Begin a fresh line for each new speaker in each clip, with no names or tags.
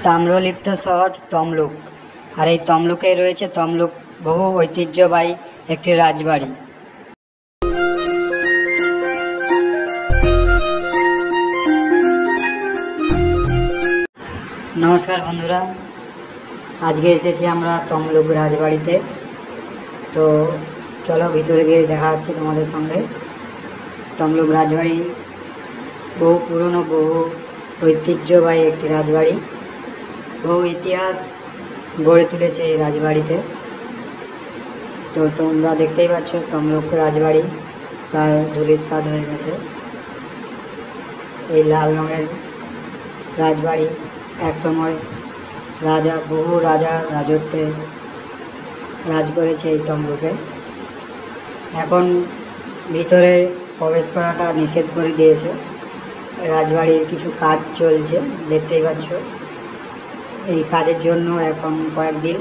তাম্রলিপ্ত শহর তমলুক। আর এই তমলুকেই রয়েছে তমলুক বহু ঐতিহ্যবাহী একটি রাজবাড়ি। নমস্কার বন্ধুরা, আজকে এসেছি আমরা তমলুক রাজবাড়িতে। তো চলো ভিতরে গিয়ে দেখা হচ্ছে তোমাদের সঙ্গে। তমলুক রাজবাড়ি বহু পুরনো, বহু ঐতিহ্যবাহী একটি রাজবাড়ি। বহু ইতিহাস গড়ে তুলেছে এই রাজবাড়িতে। তো তোমরা দেখতেই পাচ্ছ তমলুক রাজবাড়ি প্রায় ধূলিসাৎ হয়ে গেছে। এই লাল রঙের রাজবাড়ি একসময় বহু রাজা রাজত্বে রাজ করেছে এই তমলুকে। এখন ভিতরে প্রবেশ করাটা নিষেধ করে দিয়েছে। রাজবাড়ির কিছু কাজ চলছে, দেখতেই পাচ্ছ। এই কাজের জন্য এখন কয়েকদিন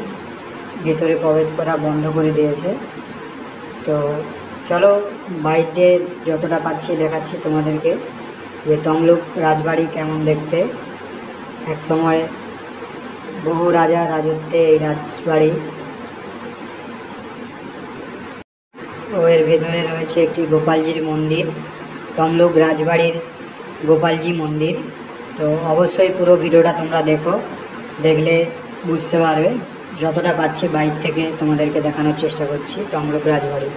ভিতরে প্রবেশ করা বন্ধ করে দিয়েছে। তো চলো বাইরে যতটা পাচ্ছি দেখাচ্ছি তোমাদেরকে যে তমলুক রাজবাড়ি কেমন দেখতে। এক সময় বহু রাজা রাজত্বে এই রাজবাড়ি। ও এর ভেতরে রয়েছে একটি গোপালজির মন্দির, তমলুক রাজবাড়ির গোপালজি মন্দির। তো অবশ্যই পুরো ভিডিওটা তোমরা দেখো, দেখলে বুঝতে পারবে। যতটা পাচ্ছি বাইরে থেকে তোমাদেরকে দেখানোর চেষ্টা করছি তমলুক রাজবাড়ি।